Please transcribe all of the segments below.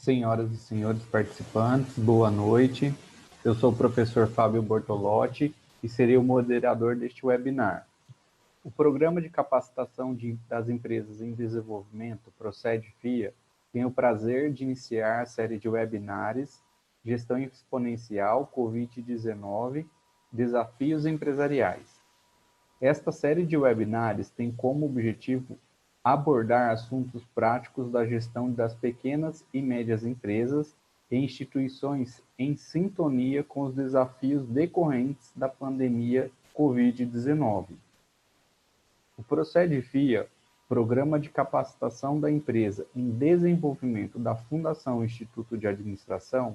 Senhoras e senhores participantes, boa noite. Eu sou o professor Fábio Bortolotti e serei o moderador deste webinar. O Programa de Capacitação das Empresas em Desenvolvimento, PROCED-FIA, tem o prazer de iniciar a série de webinars Gestão Exponencial Covid-19, Desafios Empresariais. Esta série de webinars tem como objetivo abordar assuntos práticos da gestão das pequenas e médias empresas e instituições em sintonia com os desafios decorrentes da pandemia Covid-19. O PROCED-FIA, Programa de Capacitação da Empresa em Desenvolvimento da Fundação Instituto de Administração,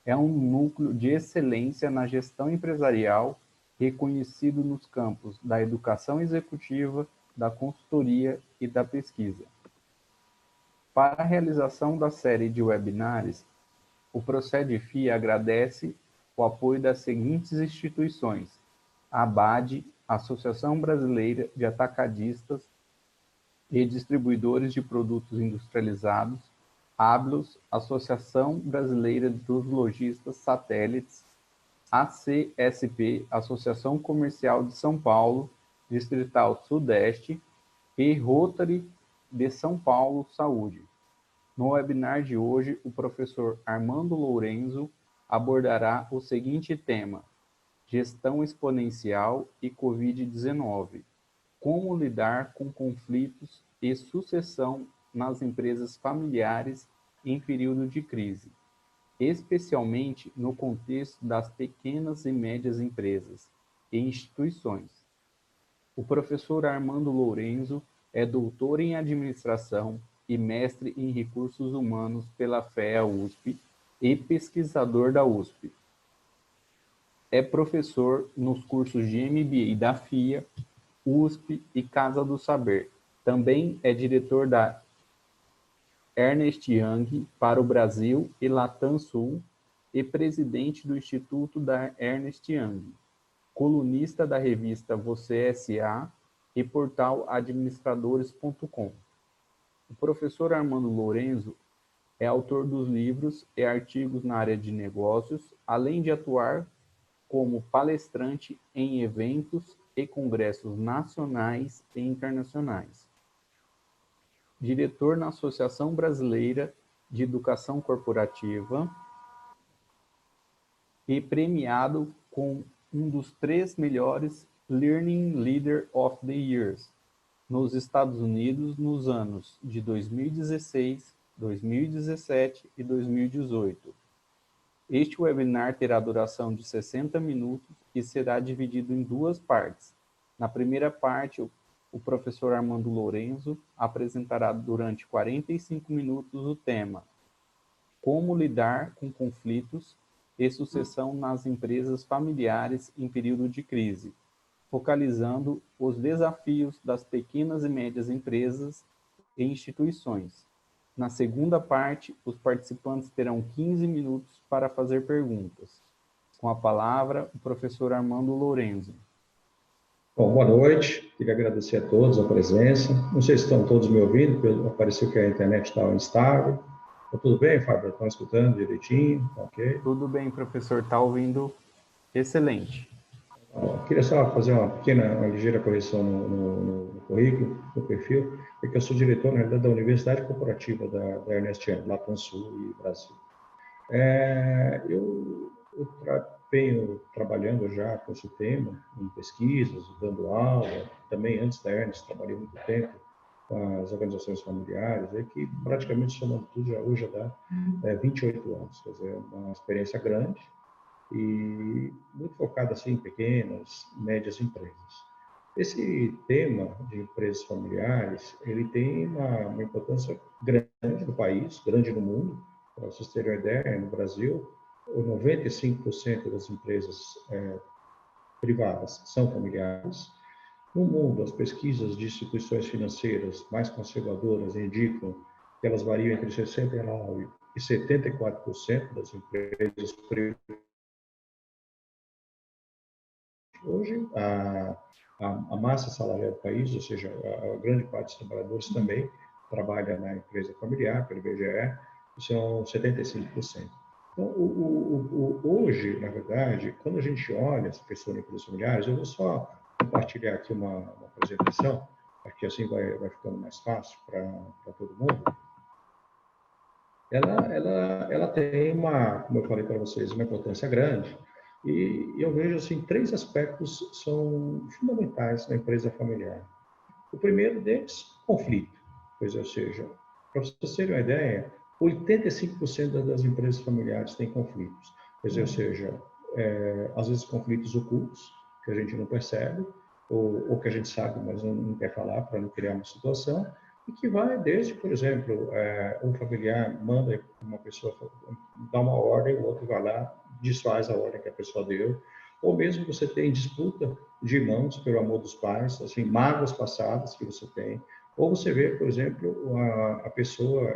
é um núcleo de excelência na gestão empresarial reconhecido nos campos da educação executiva, da consultoria e da pesquisa. Para a realização da série de webinars, o PROCED-FIA agradece o apoio das seguintes instituições: a ABAD, Associação Brasileira de Atacadistas e Distribuidores de Produtos Industrializados, ABLOS, Associação Brasileira dos Lojistas Satélites, ACSP, Associação Comercial de São Paulo, Distrital Sudeste, e Rotary de São Paulo Saúde. No webinar de hoje, o professor Armando Lourenço abordará o seguinte tema: Gestão Exponencial e Covid-19. Como lidar com conflitos e sucessão nas empresas familiares em período de crise, especialmente no contexto das pequenas e médias empresas e instituições. O professor Armando Lourenço é doutor em administração e mestre em recursos humanos pela FEA-USP e pesquisador da USP. É professor nos cursos de MBA da FIA, USP e Casa do Saber. Também é diretor da Ernst Young para o Brasil e Latam Sul e presidente do Instituto da Ernst Young, colunista da revista Você S.A. e portal administradores.com. O professor Armando Lourenço é autor dos livros e artigos na área de negócios, além de atuar como palestrante em eventos e congressos nacionais e internacionais. Diretor na Associação Brasileira de Educação Corporativa e premiado com um dos 3 melhores Learning Leader of the Years nos Estados Unidos nos anos de 2016, 2017 e 2018. Este webinar terá duração de 60 minutos e será dividido em 2 partes. Na primeira parte, o professor Armando Lourenço apresentará durante 45 minutos o tema Como lidar com conflitos e sucessão nas empresas familiares em período de crise, focalizando os desafios das pequenas e médias empresas e instituições. Na segunda parte, os participantes terão 15 minutos para fazer perguntas. Com a palavra, o professor Armando Lourenço. Bom, boa noite. Queria agradecer a todos a presença. Não sei se estão todos me ouvindo, porque pareceu que a internet estava instável. Tá tudo bem, Fábio? Estão escutando direitinho? Ok? Tudo bem, professor. Está ouvindo excelente. Queria só fazer uma ligeira correção no currículo, no perfil, porque eu sou diretor, na realidade, da Universidade Corporativa da Ernst Young, Latam Sul e Brasil. Eu venho trabalhando já com esse tema, em pesquisas, dando aula, também antes da Ernst, trabalhei muito tempo com as organizações familiares, que praticamente somando tudo, hoje já dá 28 anos, quer dizer, uma experiência grande e muito focada assim, em pequenas, médias empresas. Esse tema de empresas familiares, ele tem uma importância grande no país, grande no mundo. Para vocês terem uma ideia, no Brasil, 95% das empresas privadas são familiares. No mundo, as pesquisas de instituições financeiras mais conservadoras indicam que elas variam entre 69% e 74% das empresas privadas. Hoje, a massa salarial do país, ou seja, a grande parte dos trabalhadores também trabalha na empresa familiar, pelo IBGE, são 75%. Então, hoje, na verdade, quando a gente olha essa questão de empresas familiares, eu vou só compartilhar aqui uma apresentação, porque assim vai ficando mais fácil para todo mundo. Ela tem como eu falei para vocês, uma importância grande, e eu vejo assim 3 aspectos são fundamentais na empresa familiar. O primeiro deles, conflito, ou seja, para vocês terem uma ideia, 85% das empresas familiares têm conflitos, ou seja, às vezes conflitos ocultos que a gente não percebe ou que a gente sabe, mas não quer falar para não criar uma situação, e que vai desde, por exemplo, um familiar manda uma pessoa dar uma ordem, o outro vai lá, desfaz a ordem que a pessoa deu, ou mesmo você tem disputa de irmãos pelo amor dos pais, assim, mágoas passadas que você tem, ou você vê, por exemplo, a pessoa,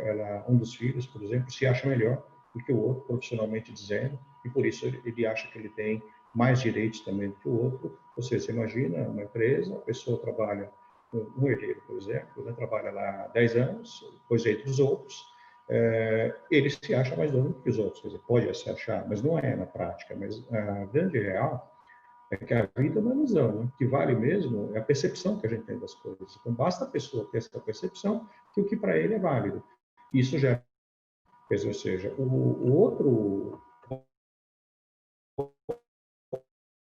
um dos filhos, por exemplo, se acha melhor do que o outro, profissionalmente dizendo, e por isso ele acha que ele tem mais direitos também do que o outro. Ou seja, você imagina uma empresa, a pessoa trabalha, um herdeiro, por exemplo, né, trabalha lá 10 anos, depois entre os outros, ele se acha mais dono que os outros, quer dizer, pode se achar, mas não é na prática. Mas a grande real é que a vida é uma ilusão, né? O que vale mesmo é a percepção que a gente tem das coisas. Então, basta a pessoa ter essa percepção que o que para ele é válido. Isso já, ou seja, o outro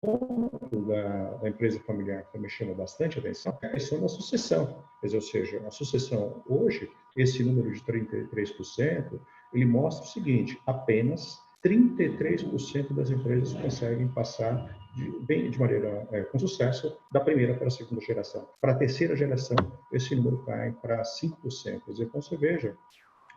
ponto da empresa familiar que me chama bastante atenção é a questão da sucessão. Ou seja, a sucessão hoje, esse número de 33%, ele mostra o seguinte: apenas 33% das empresas conseguem passar de maneira com sucesso da primeira para a segunda geração. Para a terceira geração, esse número cai para 5%. Quer dizer, então você veja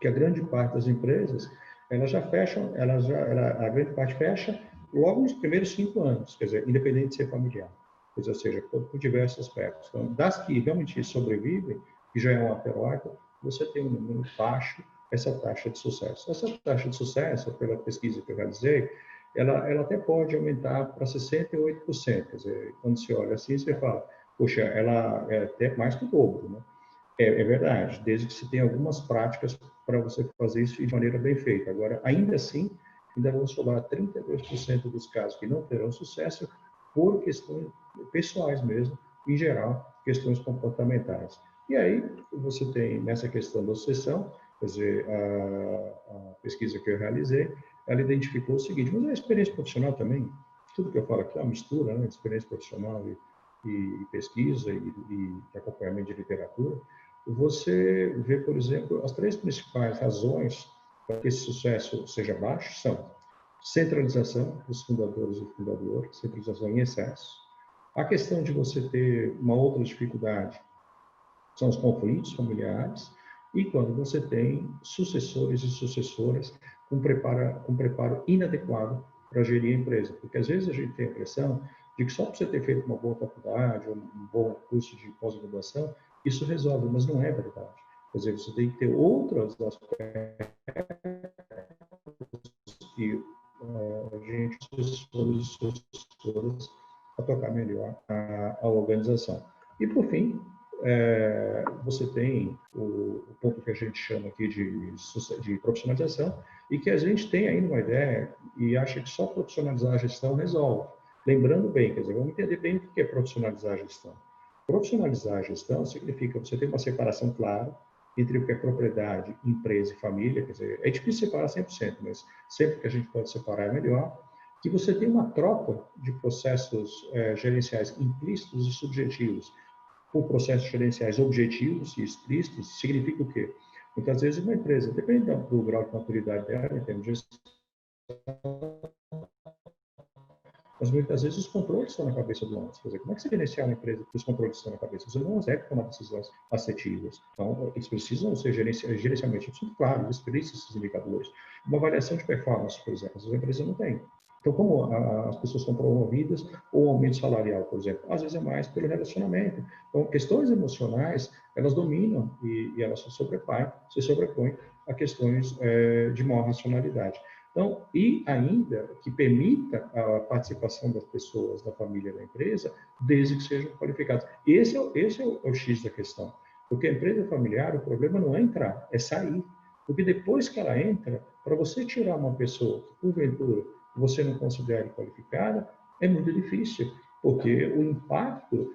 que a grande parte das empresas, elas já fecham, a grande parte fecha logo nos primeiros 5 anos, quer dizer, independente de ser familiar. Ou seja, por diversos aspectos. Então, das que realmente sobrevivem, que já é um ateróide, você tem um número baixo, essa taxa de sucesso. Essa taxa de sucesso, pela pesquisa que eu realizei, ela até pode aumentar para 68%. Quer dizer, quando se olha assim, você fala, poxa, ela é até mais que o dobro, né? É verdade, desde que se tenha algumas práticas para você fazer isso de maneira bem feita. Agora, ainda assim, ainda vão sobrar 32% dos casos que não terão sucesso por questões pessoais mesmo, em geral, questões comportamentais. E aí, você tem nessa questão da sucessão, quer dizer, a pesquisa que eu realizei, ela identificou o seguinte: mas a experiência profissional também, tudo que eu falo aqui é uma mistura, né, experiência profissional e pesquisa e acompanhamento de literatura. Você vê, por exemplo, as 3 principais razões para que esse sucesso seja baixo são centralização dos fundadores e fundadoras, centralização em excesso. A questão de você ter uma outra dificuldade são os conflitos familiares e quando você tem sucessores e sucessoras com preparo inadequado para gerir a empresa. Porque às vezes a gente tem a impressão de que só por você ter feito uma boa faculdade, um bom curso de pós-graduação, isso resolve, mas não é verdade. Quer dizer, você tem que ter outros aspectos que a gente, sucessores e sucessoras, para tocar melhor a organização. E, por fim, você tem o ponto que a gente chama aqui de profissionalização, e que a gente tem ainda uma ideia e acha que só profissionalizar a gestão resolve. Lembrando bem, quer dizer, vamos entender bem o que é profissionalizar a gestão. Profissionalizar a gestão significa você ter uma separação clara entre o que é propriedade, empresa e família, quer dizer, é difícil separar 100%, mas sempre que a gente pode separar é melhor, que você tem uma troca de processos gerenciais implícitos e subjetivos por processos gerenciais objetivos e explícitos. Significa o quê? Muitas vezes uma empresa, dependendo do grau de maturidade dela, em termos de gestão, mas muitas vezes os controles estão na cabeça do homem. Quer dizer, como é que você gerenciar uma empresa que os controles estão na cabeça? Você não consegue tomar decisões assertivas. Então, eles precisam ser gerencialmente claros, explícitos esses indicadores. Uma avaliação de performance, por exemplo, as empresas não têm. Então, como as pessoas são promovidas ou aumento salarial, por exemplo? Às vezes é mais pelo relacionamento. Então, questões emocionais, elas dominam e elas se sobrepõem a questões de maior racionalidade. Então, e ainda que permita a participação das pessoas, da família, da empresa, desde que sejam qualificados. Esse é o X da questão. Porque a empresa familiar, o problema não é entrar, é sair. Porque depois que ela entra, para você tirar uma pessoa que, porventura, você não considere qualificada, é muito difícil, porque o impacto,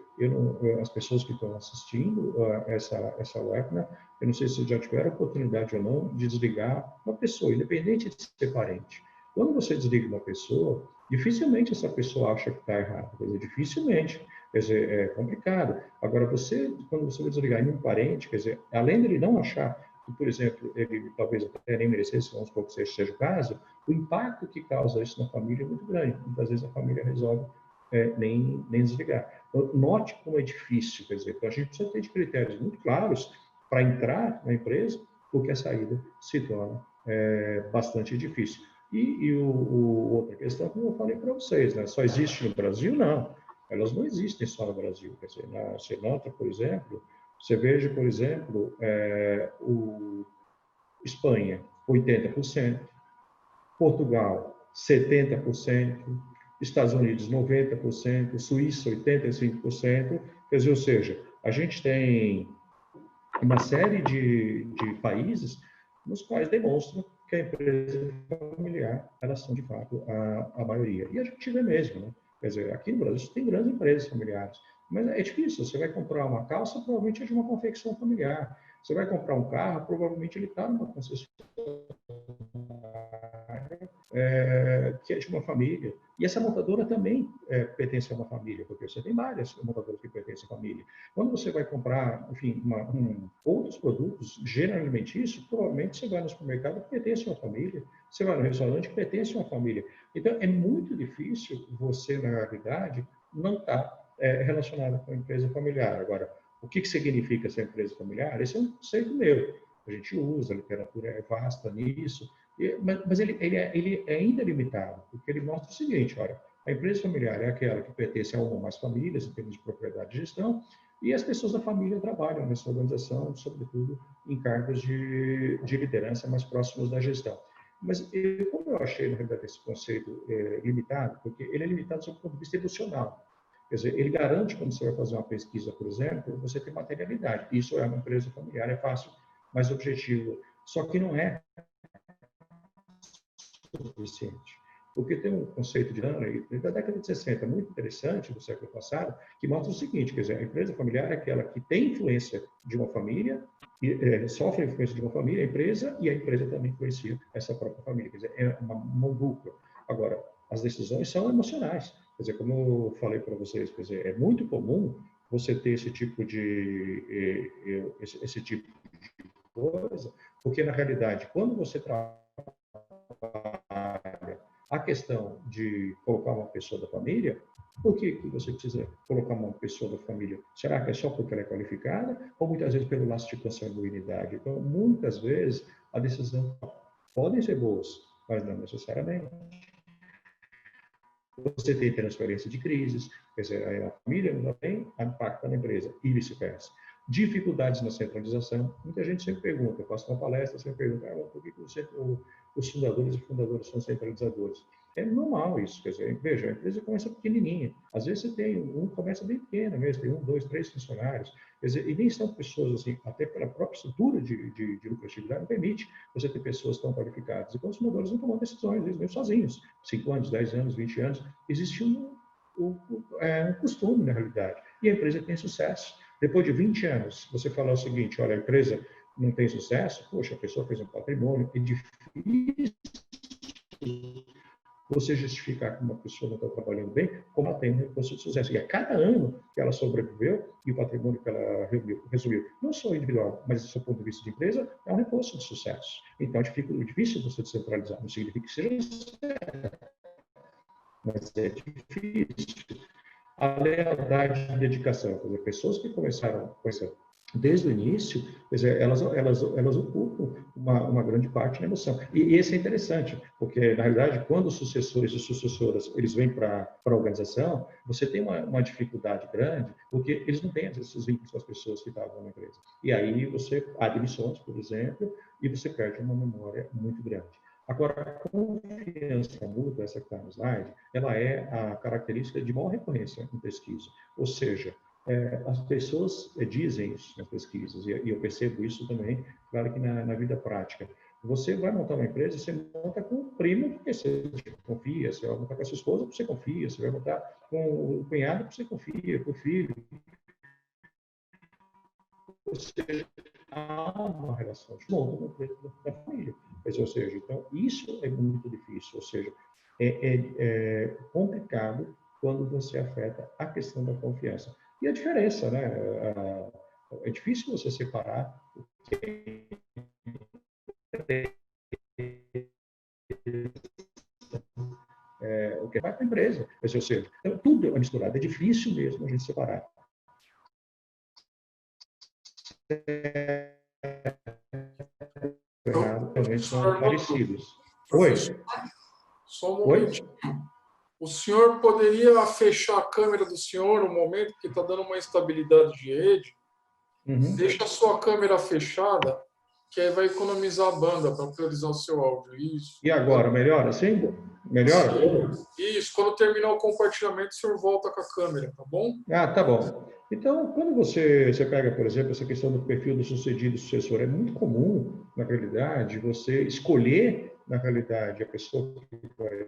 as pessoas que estão assistindo essa webinar, eu não sei se já tiveram a oportunidade ou não de desligar uma pessoa, independente de ser parente. Quando você desliga uma pessoa, dificilmente essa pessoa acha que está errado, quer dizer, dificilmente, quer dizer, é complicado. Agora, quando você vai desligar em um parente, quer dizer, além dele não achar que, por exemplo, ele talvez até nem merecesse, vamos supor que seja o caso, o impacto que causa isso na família é muito grande. Muitas vezes a família resolve nem desligar. Então, note como é difícil, quer dizer, a gente precisa ter de critérios muito claros para entrar na empresa, porque a saída se torna bastante difícil. E outra questão, como eu falei para vocês, né? Só existe no Brasil? Não. Elas não existem só no Brasil. Quer dizer, você nota, por exemplo, você veja, por exemplo, Espanha, 80%, Portugal, 70%, Estados Unidos, 90%, Suíça, 85%. Quer dizer, ou seja, a gente tem uma série de países nos quais demonstram que a empresa familiar, elas são, de fato, a maioria. E a gente vê mesmo, né? Quer dizer, aqui no Brasil tem grandes empresas familiares, mas é difícil. Você vai comprar uma calça, provavelmente é de uma confecção familiar. Você vai comprar um carro, provavelmente ele está numa concessionária que é de uma família. E essa montadora também pertence a uma família, porque você tem várias montadoras que pertencem à família. Quando você vai comprar, enfim, outros produtos, geralmente isso, provavelmente você vai no supermercado que pertence a uma família, você vai no restaurante que pertence a uma família. Então, é muito difícil você, na realidade, não estar relacionado com a empresa familiar. Agora, o que significa essa empresa familiar? Esse é um conceito meu. A gente usa, a literatura é vasta nisso, mas ele é ainda limitado, porque ele mostra o seguinte, olha, a empresa familiar é aquela que pertence a uma ou mais famílias, em termos de propriedade e gestão, e as pessoas da família trabalham nessa organização, sobretudo em cargos de liderança mais próximos da gestão. Mas como eu achei, na realidade, esse conceito limitado, porque ele é limitado sob o ponto de vista emocional. Quer dizer, ele garante, quando você vai fazer uma pesquisa, por exemplo, você tem materialidade. Isso é uma empresa familiar, é fácil, mais objetivo. Só que não é suficiente. Porque tem um conceito de Danner, da década de 60, muito interessante, do século passado, que mostra o seguinte, quer dizer, a empresa familiar é aquela que tem influência de uma família, sofre a influência de uma família, a empresa, e a empresa também influencia essa própria família. Quer dizer, é uma mão dupla. Agora, as decisões são emocionais. Quer dizer, como eu falei para vocês, quer dizer, é muito comum você ter esse tipo de coisa, porque, na realidade, quando você trabalha a questão de colocar uma pessoa da família, por que você precisa colocar uma pessoa da família? Será que é só porque ela é qualificada? Ou muitas vezes pelo laço de consanguinidade? Então, muitas vezes, a decisão podem ser boas, mas não necessariamente. Você tem transferência de crises, quer dizer, a família não tem impacta na empresa, e vice-versa. Dificuldades na centralização. Muita gente sempre pergunta, eu faço uma palestra, sempre pergunta, por que os fundadores e fundadoras são centralizadores? É normal isso, quer dizer, veja, a empresa começa pequenininha. Às vezes você tem começa bem pequena mesmo, tem 1, 2, 3 funcionários. Quer dizer, e nem são pessoas assim, até pela própria estrutura de lucratividade, não permite você ter pessoas tão qualificadas. E os fundadores não tomam decisões, eles mesmo sozinhos. 5 anos, 10 anos, 20 anos. Existe um costume, na realidade. E a empresa tem sucesso. Depois de 20 anos, você falar o seguinte, olha, a empresa não tem sucesso, poxa, a pessoa fez um patrimônio, é difícil você justificar que uma pessoa não está trabalhando bem, como ela tem um recurso de sucesso. E a cada ano que ela sobreviveu e o patrimônio que ela resumiu, não só individual, mas do seu ponto de vista de empresa, é um recurso de sucesso. Então, é difícil você descentralizar. Não significa que seja certo, mas é difícil. A lealdade e dedicação. Quer dizer, pessoas que começaram com essa desde o início, elas ocupam uma grande parte da emoção. E isso é interessante, porque, na realidade, quando os sucessores e sucessoras eles vêm para a organização, você tem uma dificuldade grande, porque eles não têm esses vínculos com as pessoas que estavam na empresa. E aí você há demissões, por exemplo, e você perde uma memória muito grande. Agora, a confiança mútua, essa que está no slide, ela é a característica de maior recorrência em pesquisa. Ou seja, As pessoas dizem isso nas pesquisas, e eu percebo isso também, claro que na vida prática. Você vai montar uma empresa, você monta com o primo porque você confia, você vai montar com a sua esposa porque você confia, você vai montar com o cunhado porque você confia, com o filho. Ou seja, há uma relação de novo dentro da família. Ou seja, então, isso é muito difícil, ou seja, é complicado quando você afeta a questão da confiança. E a diferença, né? É difícil você separar o que vai para a empresa. Ou seja, então, tudo é misturado, é difícil mesmo a gente separar. Errado, realmente são parecidos. Professor, Oi? só um Oi? momento. O senhor poderia fechar a câmera do senhor um momento, porque está dando uma instabilidade de rede. Deixa a sua câmera fechada, que aí vai economizar a banda para priorizar o seu áudio. Isso. E agora, melhora assim? Melhora? Isso. Quando terminar o compartilhamento, o senhor volta com a câmera, tá bom? Ah, tá bom. Então, quando você pega, por exemplo, essa questão do perfil do sucedido e sucessor, é muito comum, na realidade, você escolher, na realidade, a pessoa que vai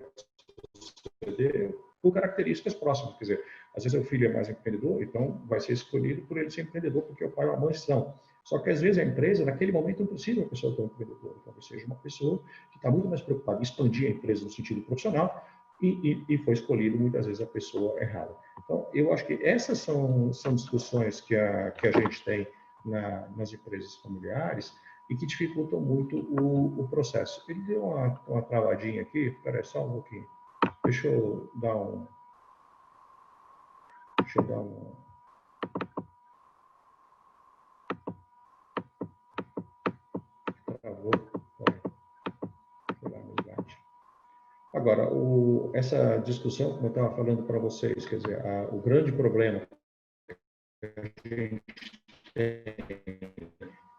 suceder por características próximas. Quer dizer, às vezes o filho é mais empreendedor, então vai ser escolhido por ele ser empreendedor, porque o pai ou a mãe são. Só que, às vezes, a empresa, naquele momento, não precisa de uma pessoa tão empreendedora. Então, seja uma pessoa que está muito mais preocupada em expandir a empresa no sentido profissional e foi escolhido, muitas vezes, a pessoa errada. Então, eu acho que essas são discussões que a gente tem nas empresas familiares e que dificultam muito o processo. Ele deu uma travadinha aqui, espera só um pouquinho. Deixa eu dar um... Travou. Agora, essa discussão, como eu estava falando para vocês, quer dizer, o grande problema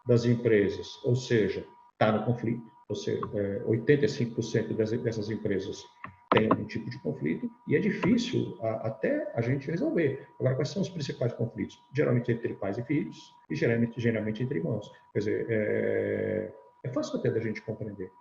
das empresas, ou seja, está no conflito, ou seja, 85% dessas empresas têm algum tipo de conflito e é difícil até a gente resolver. Agora, quais são os principais conflitos? Geralmente entre pais e filhos e geralmente entre irmãos. Quer dizer, é fácil até da gente compreender.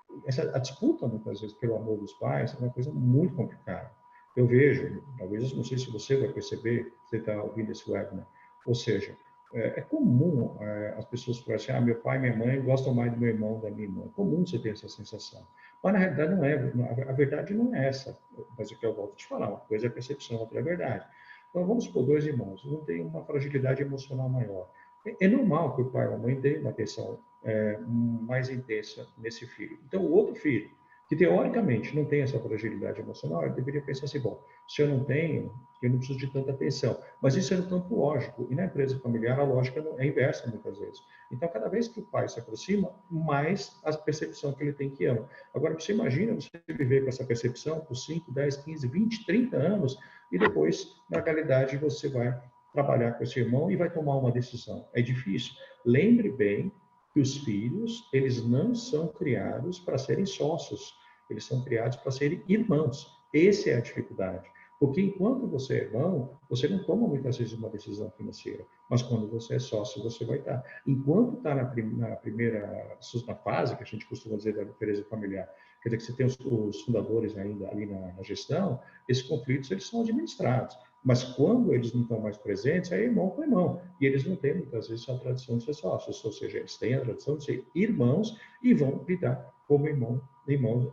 A disputa, muitas vezes, pelo amor dos pais é uma coisa muito complicada. Eu vejo, talvez, não sei se você vai perceber, você está ouvindo esse webinar, ou seja, é comum as pessoas falarem assim, meu pai e minha mãe gostam mais do meu irmão da minha irmã. É comum você ter essa sensação. Mas, na realidade, não é. A verdade não é essa. Mas o que eu volto a te falar, uma coisa é a percepção, outra é a verdade. Então, vamos supor, dois irmãos, um tem uma fragilidade emocional maior. É normal que o pai ou a mãe dê uma atenção mais intensa nesse filho. Então, o outro filho, que teoricamente não tem essa fragilidade emocional, ele deveria pensar assim, bom, se eu não tenho, eu não preciso de tanta atenção. Mas isso é um tanto lógico. E na empresa familiar, a lógica é inversa, muitas vezes. Então, cada vez que o pai se aproxima, mais a percepção que ele tem que ama. Agora, você imagina você viver com essa percepção por 5, 10, 15, 20, 30 anos, e depois, na realidade, você vai trabalhar com esse irmão e vai tomar uma decisão. É difícil. Lembre bem que os filhos, eles não são criados para serem sócios, eles são criados para serem irmãos. Essa é a dificuldade. Porque enquanto você é irmão, você não toma muitas vezes uma decisão financeira, mas quando você é sócio, você vai estar. Enquanto está na primeira fase, que a gente costuma dizer da empresa familiar, quer dizer que você tem os fundadores ainda ali na gestão, esses conflitos eles são administrados. Mas quando eles não estão mais presentes, é irmão com irmão. E eles não têm, muitas vezes, a tradição de ser sócios. Ou seja, eles têm a tradição de ser irmãos e vão lidar como irmãos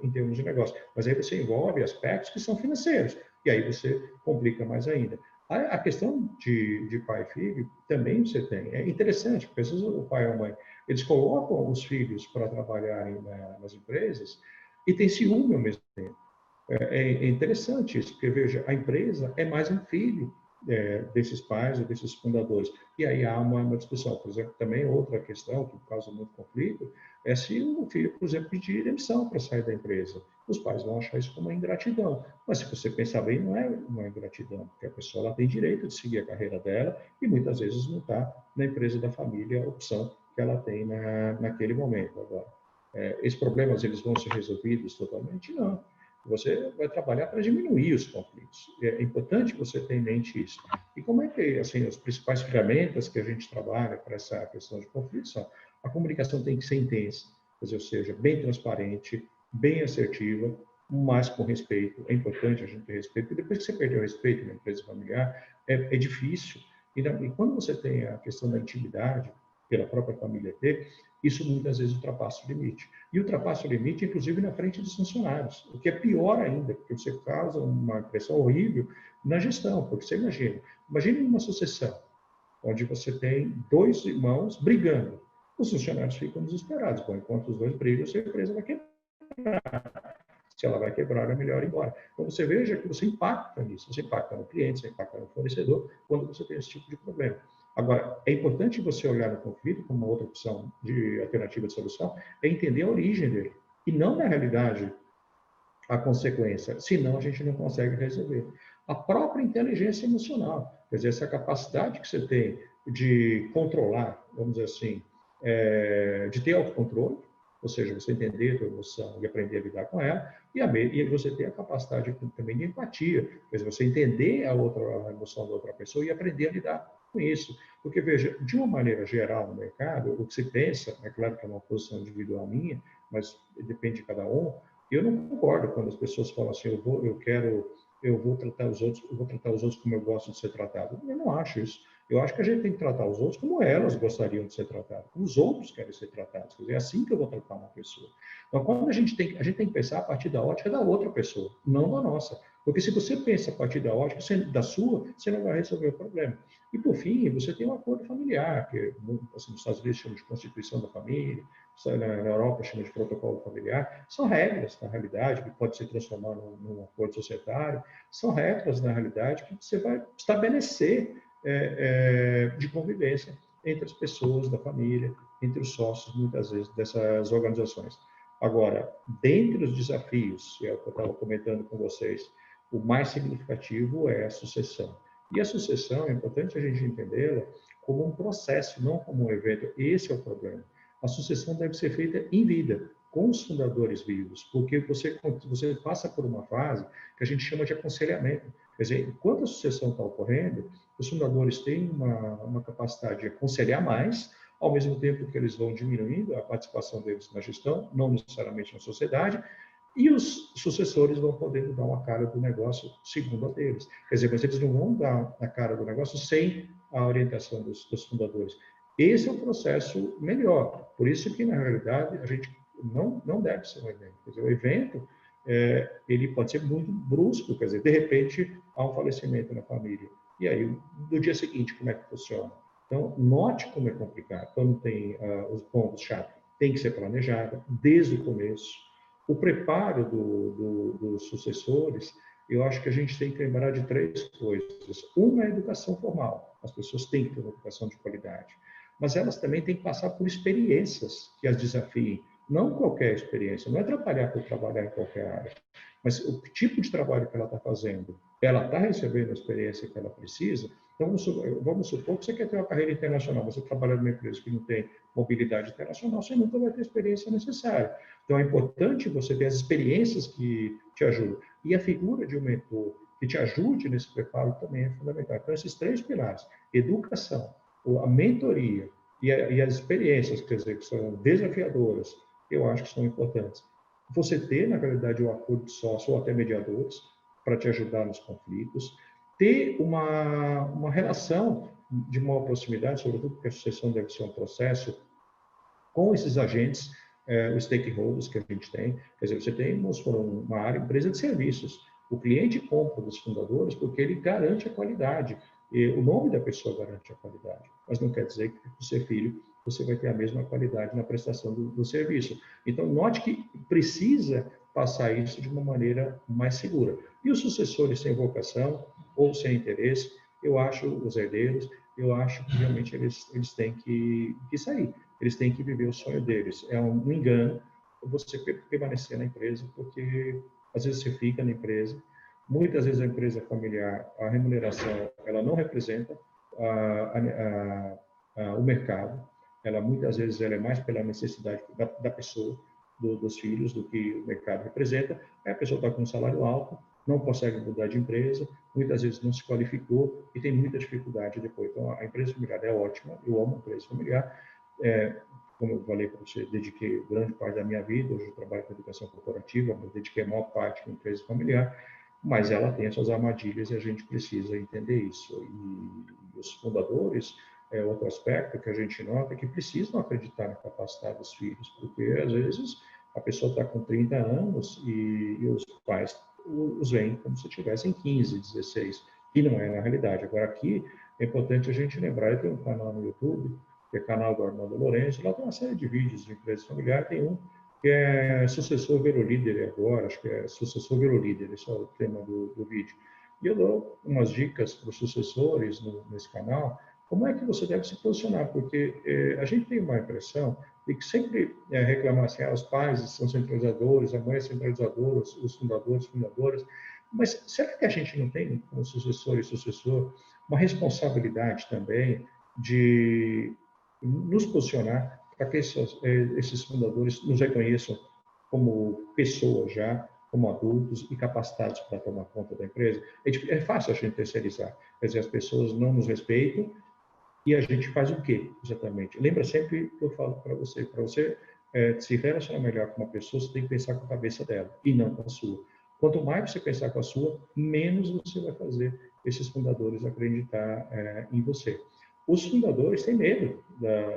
em termos de negócio. Mas aí você envolve aspectos que são financeiros. E aí você complica mais ainda. A questão de pai e filho também você tem. É interessante, porque às vezes o pai ou a mãe, eles colocam os filhos para trabalharem nas empresas e tem ciúme ao mesmo tempo. É interessante isso, porque, veja, a empresa é mais um filho desses pais ou desses fundadores. E aí há uma discussão. Por exemplo, também outra questão que causa muito conflito é se o filho, por exemplo, pedir demissão para sair da empresa. Os pais vão achar isso como uma ingratidão. Mas se você pensar bem, não é uma ingratidão, porque a pessoa ela tem direito de seguir a carreira dela e muitas vezes não está na empresa da família a opção que ela tem naquele momento. Agora, esses problemas eles vão ser resolvidos totalmente? Não. você vai trabalhar para diminuir os conflitos. É importante você ter em mente isso. E como é que, assim, as principais ferramentas que a gente trabalha para essa questão de conflitos são: a comunicação tem que ser intensa, quer dizer, ou seja, bem transparente, bem assertiva, mas com respeito. É importante a gente ter respeito, porque depois que você perdeu o respeito na empresa familiar, é difícil. E quando você tem a questão da intimidade, pela própria família ter, isso muitas vezes ultrapassa o limite. E ultrapassa o limite, inclusive, na frente dos funcionários, o que é pior ainda, porque você causa uma impressão horrível na gestão, porque você imagine uma sucessão, onde você tem dois irmãos brigando. Os funcionários ficam desesperados. Bom, enquanto os dois brigam, a empresa vai quebrar. Se ela vai quebrar, é melhor ir embora. Então, você veja que você impacta nisso. Você impacta no cliente, você impacta no fornecedor, quando você tem esse tipo de problema. Agora, é importante você olhar no conflito como uma outra opção de alternativa de solução, é entender a origem dele. E não, na realidade, a consequência. Senão, a gente não consegue resolver. A própria inteligência emocional, quer dizer, essa capacidade que você tem de controlar, vamos dizer assim, de ter autocontrole, ou seja, você entender a sua emoção e aprender a lidar com ela, e você ter a capacidade também de empatia, quer dizer, você entender a emoção da outra pessoa e aprender a lidar com isso. Porque, veja, de uma maneira geral no mercado, o que se pensa, é claro que é uma posição individual minha, mas depende de cada um, eu não concordo quando as pessoas falam assim: eu vou tratar os outros como eu gosto de ser tratado. Eu não acho isso. Eu acho que a gente tem que tratar os outros como elas gostariam de ser tratadas, como os outros querem ser tratados. Quer dizer, é assim que eu vou tratar uma pessoa. Então, quando a gente tem que pensar a partir da ótica da outra pessoa, não da nossa. Porque se você pensa a partir da ótica da sua, você não vai resolver o problema. E, por fim, você tem um acordo familiar, que assim, nos Estados Unidos chama de Constituição da Família, na Europa chama de protocolo familiar. São regras, na realidade, que pode se transformar num acordo societário. São regras, na realidade, que você vai estabelecer de convivência entre as pessoas da família, entre os sócios, muitas vezes, dessas organizações. Agora, dentre os desafios, que é o que eu estava comentando com vocês, o mais significativo é a sucessão. E a sucessão, é importante a gente entendê-la como um processo, não como um evento. Esse é o problema. A sucessão deve ser feita em vida, com os fundadores vivos, porque você passa por uma fase que a gente chama de aconselhamento. Quer dizer, enquanto a sucessão está ocorrendo, os fundadores têm uma capacidade de aconselhar mais, ao mesmo tempo que eles vão diminuindo a participação deles na gestão, não necessariamente na sociedade, e os sucessores vão podendo dar uma cara do negócio segundo a deles. Quer dizer, mas eles não vão dar a cara do negócio sem a orientação dos fundadores. Esse é o processo melhor. Por isso que, na realidade, a gente não deve ser um evento. Quer dizer, o evento ele pode ser muito brusco, quer dizer, de repente há um falecimento na família. E aí, no dia seguinte, como é que funciona? Então, note como é complicado. Quando tem os pontos-chave, tem que ser planejado desde o começo. O preparo dos sucessores, eu acho que a gente tem que lembrar de três coisas. Uma é a educação formal. As pessoas têm que ter uma educação de qualidade. Mas elas também têm que passar por experiências que as desafiem. Não qualquer experiência, não é atrapalhar por trabalhar em qualquer área, mas o tipo de trabalho que ela está fazendo, ela está recebendo a experiência que ela precisa. Então, vamos supor que você quer ter uma carreira internacional, você trabalha numa empresa que não tem mobilidade internacional, você nunca vai ter a experiência necessária. Então, é importante você ter as experiências que te ajudam. E a figura de um mentor que te ajude nesse preparo também é fundamental. Então, esses três pilares: educação, a mentoria e as experiências, quer dizer, que são desafiadoras, eu acho que são importantes. Você ter, na realidade, um acordo de sócio ou até mediadores para te ajudar nos conflitos, ter uma relação de maior proximidade, sobretudo porque a sucessão deve ser um processo, com esses agentes, os stakeholders que a gente tem. Quer dizer, você tem uma área, empresa de serviços. O cliente compra dos fundadores porque ele garante a qualidade. E o nome da pessoa garante a qualidade. Mas não quer dizer que, por ser filho, você vai ter a mesma qualidade na prestação do serviço. Então, note que precisa passar isso de uma maneira mais segura. E os sucessores sem vocação ou sem interesse, eu acho, os herdeiros, eu acho que realmente eles têm que sair. Eles têm que viver o sonho deles. É um engano você permanecer na empresa, porque às vezes você fica na empresa, muitas vezes a empresa familiar, a remuneração, ela não representa o mercado, muitas vezes ela é mais pela necessidade da pessoa. dos filhos, do que o mercado representa. Aí a pessoa está com um salário alto, não consegue mudar de empresa, muitas vezes não se qualificou e tem muita dificuldade depois. Então, a empresa familiar é ótima, eu amo a empresa familiar. Como eu falei para você, dediquei grande parte da minha vida, hoje eu trabalho com educação corporativa, mas dediquei a maior parte com a empresa familiar, mas ela tem essas armadilhas e a gente precisa entender isso. E os fundadores, outro aspecto que a gente nota é que precisam acreditar na capacidade dos filhos, porque às vezes a pessoa está com 30 anos e os pais os veem como se tivessem 15, 16, e não é na realidade. Agora aqui é importante a gente lembrar, eu tenho um canal no YouTube, que é o canal do Armando Lourenço, lá tem uma série de vídeos de empresas familiares, tem um que é sucessor Verolíder agora, acho que é sucessor Verolíder, esse é o tema do vídeo. E eu dou umas dicas para os sucessores nesse canal, como é que você deve se posicionar, porque a gente tem uma impressão de que sempre reclamar assim, os pais são centralizadores, a mãe é centralizadora, os fundadores, fundadoras, mas será que a gente não tem, como sucessor e sucessor, uma responsabilidade também de nos posicionar para que esses fundadores nos reconheçam como pessoas já, como adultos e capacitados para tomar conta da empresa? É fácil a gente terceirizar, quer dizer, as pessoas não nos respeitam e a gente faz o quê, exatamente? Lembra sempre que eu falo para você se relacionar melhor com uma pessoa, você tem que pensar com a cabeça dela e não com a sua. Quanto mais você pensar com a sua, menos você vai fazer esses fundadores acreditar em você. Os fundadores têm medo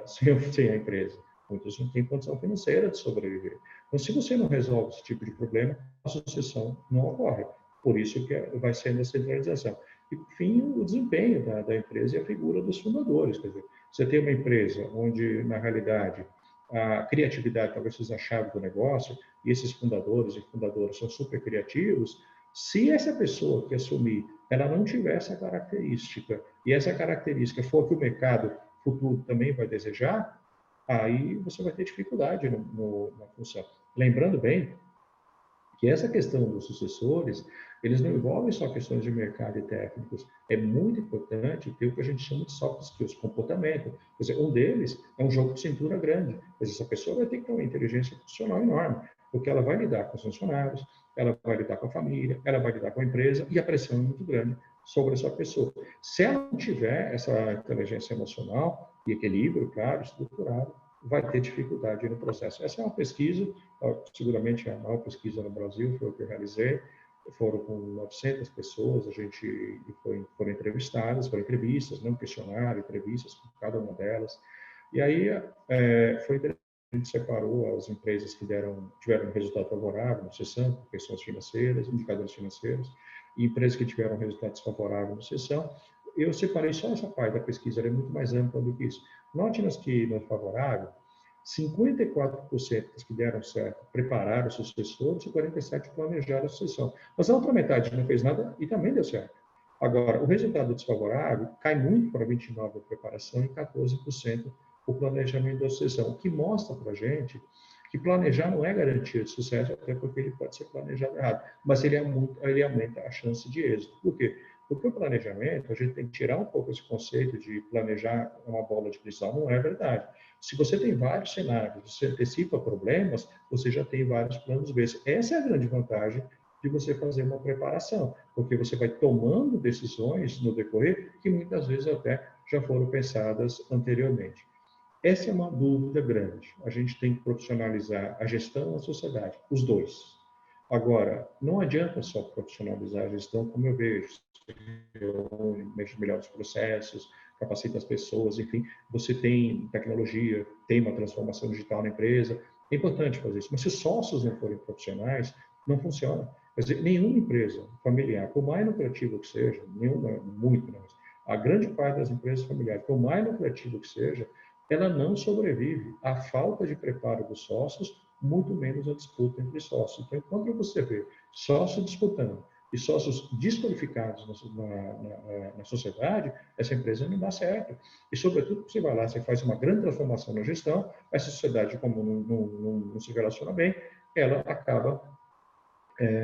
sem a empresa. Muitos não têm condição financeira de sobreviver. Então, se você não resolve esse tipo de problema, a sucessão não ocorre. Por isso que vai sendo a centralização. E, por fim, o desempenho da empresa e a figura dos fundadores. Quer dizer, você tem uma empresa onde, na realidade, a criatividade talvez seja a chave do negócio, e esses fundadores e fundadoras são super criativos, se essa pessoa que assumir, ela não tiver essa característica, e essa característica for que o mercado futuro também vai desejar, aí você vai ter dificuldade na função. Lembrando bem que essa questão dos sucessores, eles não envolvem só questões de mercado e técnicos. É muito importante ter o que a gente chama de soft skills, comportamento. Quer dizer, um deles é um jogo de cintura grande. Quer dizer, essa pessoa vai ter que ter uma inteligência profissional enorme, porque ela vai lidar com os funcionários, ela vai lidar com a família, ela vai lidar com a empresa, e a pressão é muito grande sobre essa pessoa. Se ela não tiver essa inteligência emocional e equilíbrio, claro, estruturado, vai ter dificuldade no processo. Essa é uma pesquisa, seguramente a maior pesquisa no Brasil, foi o que eu realizei, foram com 900 pessoas, a gente foram entrevistadas, foram entrevistas, não questionário, entrevistas com cada uma delas, e aí foi interessante, a gente separou as empresas que tiveram um resultado favorável na sessão, por questões financeiras, indicadores financeiros, e empresas que tiveram um resultado desfavorável na sessão. Eu separei só essa parte da pesquisa, ela é muito mais ampla do que isso. Note nas que não é favorável, 54% das que deram certo prepararam os sucessores e 47% planejaram a sucessão. Mas a outra metade não fez nada e também deu certo. Agora, o resultado desfavorável cai muito para 29% a preparação e 14% o planejamento da sucessão, o que mostra para a gente que planejar não é garantia de sucesso, até porque ele pode ser planejado errado, mas ele aumenta a chance de êxito. Por quê? Porque o planejamento, a gente tem que tirar um pouco esse conceito de planejar uma bola de cristal, não é verdade. Se você tem vários cenários, você antecipa problemas, você já tem vários planos B. Essa é a grande vantagem de você fazer uma preparação, porque você vai tomando decisões no decorrer que muitas vezes até já foram pensadas anteriormente. Essa é uma dúvida grande. A gente tem que profissionalizar a gestão e a sociedade, os dois. Agora, não adianta só profissionalizar a gestão, como eu vejo, melhores processos, capacita as pessoas, enfim, você tem tecnologia, tem uma transformação digital na empresa, é importante fazer isso. Mas se os sócios não forem profissionais, não funciona. Quer dizer, nenhuma empresa familiar, por mais lucrativa que seja, nenhuma, muito não, a grande parte das empresas familiares, por mais lucrativa que seja, ela não sobrevive à falta de preparo dos sócios, muito menos a disputa entre sócios. Então, quando você vê sócios disputando e sócios desqualificados na sociedade, essa empresa não dá certo. E, sobretudo, você vai lá, você faz uma grande transformação na gestão, essa sociedade, como não se relaciona bem, ela acaba,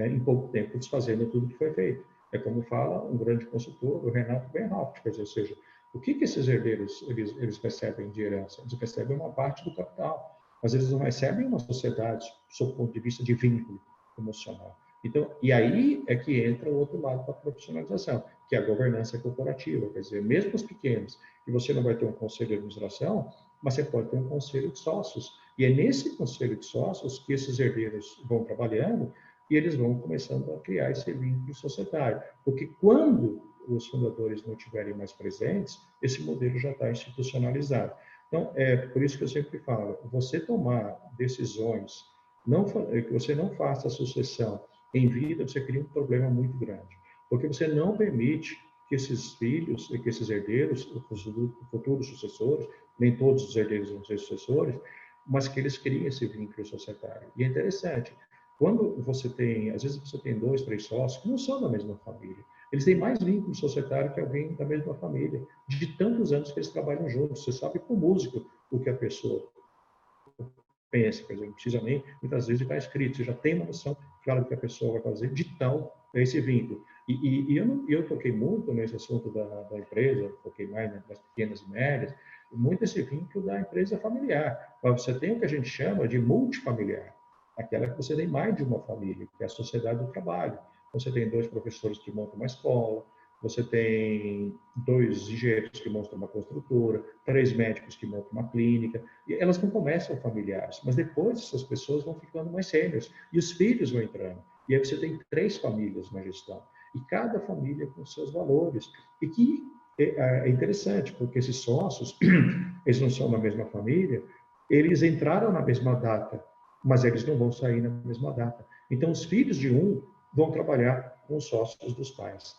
em pouco tempo, desfazendo tudo que foi feito. É como fala um grande consultor, o Renato Benhaupt, quer dizer, ou seja, o que esses herdeiros eles recebem de herança? Eles recebem uma parte do capital, mas eles não recebem uma sociedade sob o ponto de vista de vínculo emocional. Então, e aí é que entra o outro lado da profissionalização, que é a governança corporativa. Quer dizer, mesmo os pequenos, que você não vai ter um conselho de administração, mas você pode ter um conselho de sócios. E é nesse conselho de sócios que esses herdeiros vão trabalhando e eles vão começando a criar esse vínculo societário. Porque quando os fundadores não estiverem mais presentes, esse modelo já está institucionalizado. Então, é por isso que eu sempre falo, você tomar decisões, que você não faça a sucessão em vida, você cria um problema muito grande. Porque você não permite que esses filhos, que esses herdeiros, os futuros sucessores, nem todos os herdeiros vão ser sucessores, mas que eles criem esse vínculo societário. E é interessante, quando você tem, às vezes você tem 2, 3 sócios que não são da mesma família, eles têm mais vínculo societário que alguém da mesma família, de tantos anos que eles trabalham juntos. Você sabe com músico o que a pessoa pensa, quer dizer, não precisa nem, muitas vezes, estar escrito, você já tem uma noção clara do que a pessoa vai fazer, de tal esse vínculo. E eu toquei muito nesse assunto da empresa, toquei mais nas pequenas e médias, muito esse vínculo da empresa familiar. Mas você tem o que a gente chama de multifamiliar, aquela que você tem mais de uma família, que é a sociedade do trabalho. Você tem 2 professores que montam uma escola, você tem 2 engenheiros que montam uma construtora, 3 médicos que montam uma clínica, e elas não começam familiares, mas depois essas pessoas vão ficando mais sêniores, e os filhos vão entrando. E aí você tem 3 famílias na gestão, e cada família com seus valores. E que é interessante, porque esses sócios, eles não são da mesma família, eles entraram na mesma data, mas eles não vão sair na mesma data. Então, os filhos de um vão trabalhar com os sócios dos pais.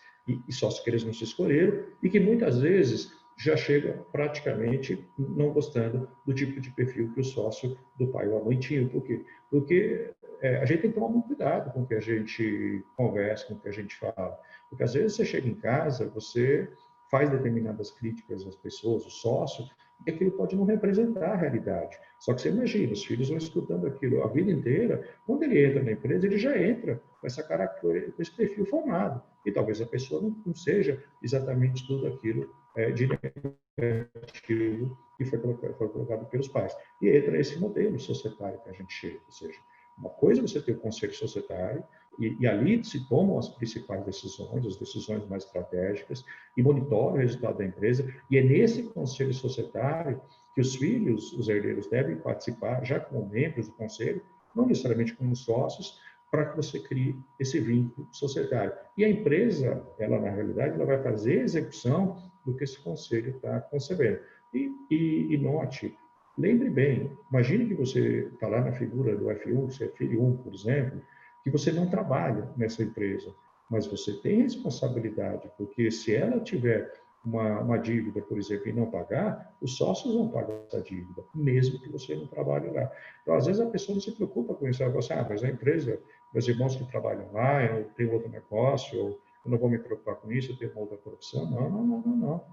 E sócios que eles não se escolheram e que muitas vezes já chegam praticamente não gostando do tipo de perfil que o sócio do pai ou a mãe tinha. Por quê? Porque a gente tem que tomar muito cuidado com o que a gente conversa, com o que a gente fala. Porque às vezes você chega em casa, você faz determinadas críticas às pessoas, o sócio, e aquilo pode não representar a realidade. Só que você imagina, os filhos vão escutando aquilo a vida inteira, quando ele entra na empresa, ele já entra com essa característica, com esse perfil formado. E talvez a pessoa não seja exatamente tudo aquilo de negativo que foi colocado pelos pais. E entra esse modelo societário que a gente chega, ou seja, uma coisa é você ter o conselho societário, e ali se tomam as principais decisões, as decisões mais estratégicas, e monitora o resultado da empresa, e é nesse conselho societário que os filhos, os herdeiros, devem participar, já como membros do conselho, não necessariamente como sócios, para que você crie esse vínculo societário. E a empresa, ela na realidade, ela vai fazer a execução do que esse conselho está concebendo, e não ativo. Lembre bem, imagine que você está lá na figura do F1, você é filho 1, por exemplo, que você não trabalha nessa empresa, mas você tem responsabilidade, porque se ela tiver uma dívida, por exemplo, e não pagar, os sócios vão pagar essa dívida, mesmo que você não trabalhe lá. Então, às vezes, a pessoa não se preocupa com isso. Ela fala assim, mas a empresa, meus irmãos que trabalham lá, eu tenho outro negócio, eu não vou me preocupar com isso, eu tenho uma outra profissão. Não.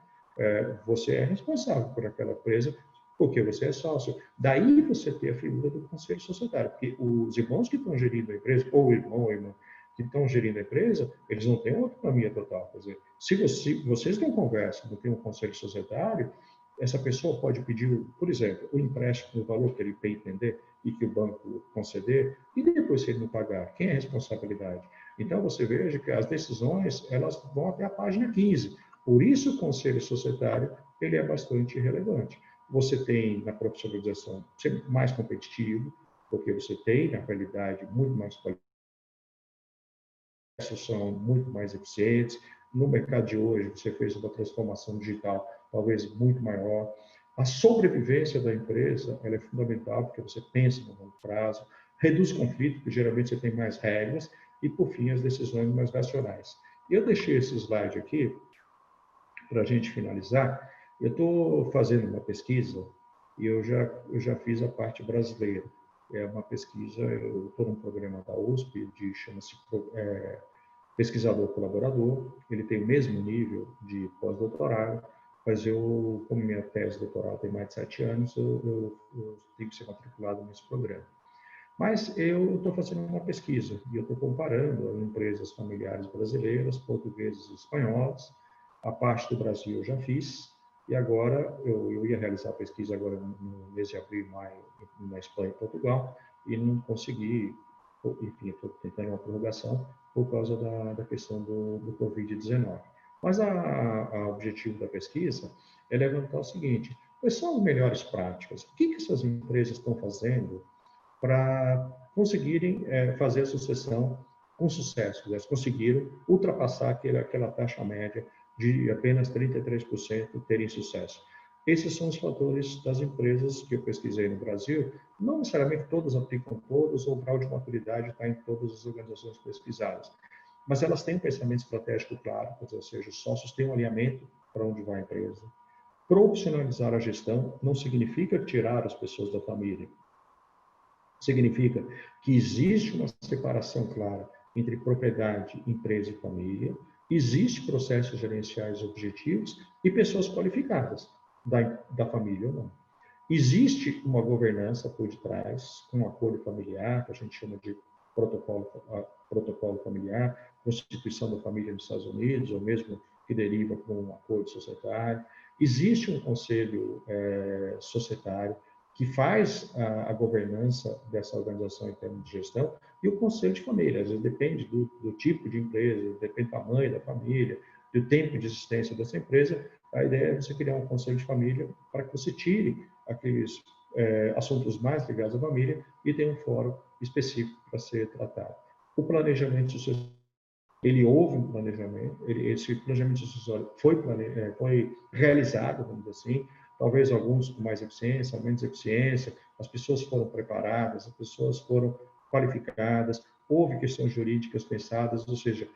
Você é responsável por aquela empresa, porque você é sócio. Daí você tem a figura do conselho societário, porque os irmãos que estão gerindo a empresa, ou o irmão ou a irmã que estão gerindo a empresa, eles não têm uma autonomia total. Quer dizer, se vocês não conversam, não tem um conselho societário, essa pessoa pode pedir, por exemplo, o empréstimo no valor que ele bem entender e que o banco conceder, e depois, se ele não pagar, quem é a responsabilidade? Então, você veja que as decisões, elas vão até a página 15. Por isso, o conselho societário, ele é bastante relevante. Você tem, na profissionalização, ser mais competitivo, porque você tem, na realidade, muito mais qualidade, são muito mais eficientes. No mercado de hoje, você fez uma transformação digital talvez muito maior. A sobrevivência da empresa ela é fundamental, porque você pensa no longo prazo, reduz conflito, porque geralmente você tem mais regras, e, por fim, as decisões mais racionais. Eu deixei esse slide aqui para a gente finalizar. Eu estou fazendo uma pesquisa e eu já fiz a parte brasileira. É uma pesquisa, eu estou num programa da USP, chama-se pesquisador colaborador. Ele tem o mesmo nível de pós-doutorado, mas eu, como minha tese de doutorado tem mais de 7 anos, eu tenho que ser matriculado nesse programa. Mas eu estou fazendo uma pesquisa e eu estou comparando empresas familiares brasileiras, portuguesas e espanholas. A parte do Brasil eu já fiz, E agora, eu ia realizar a pesquisa agora no mês de abril e maio, na Espanha e Portugal, e não consegui, enfim, estou tentando uma prorrogação por causa da questão do Covid-19. Mas o objetivo da pesquisa é levantar o seguinte: quais são as melhores práticas? O que essas empresas estão fazendo para conseguirem fazer a sucessão com sucesso? Elas conseguiram ultrapassar aquela taxa média de apenas 33% terem sucesso. Esses são os fatores das empresas que eu pesquisei no Brasil. Não necessariamente todas aplicam todas, ou o grau de maturidade está em todas as organizações pesquisadas. Mas elas têm um pensamento estratégico claro, ou seja, os sócios têm um alinhamento para onde vai a empresa. Profissionalizar a gestão não significa tirar as pessoas da família. Significa que existe uma separação clara entre propriedade, empresa e família, existe processos gerenciais objetivos e pessoas qualificadas da família ou não. Existe uma governança por detrás, com um acordo familiar, que a gente chama de protocolo familiar, constituição da família nos Estados Unidos, ou mesmo que deriva com um acordo societário. Existe um conselho societário que faz a governança dessa organização em termos de gestão, e o conselho de família. Às vezes depende do tipo de empresa, depende do tamanho da família, do tempo de existência dessa empresa. A ideia é você criar um conselho de família para que você tire aqueles assuntos mais ligados à família e tenha um fórum específico para ser tratado. O planejamento sucessório, houve um planejamento, esse planejamento sucessório foi realizado, vamos dizer assim, talvez alguns com mais eficiência, menos eficiência, as pessoas foram preparadas, as pessoas foram qualificadas, houve questões jurídicas pensadas, ou seja,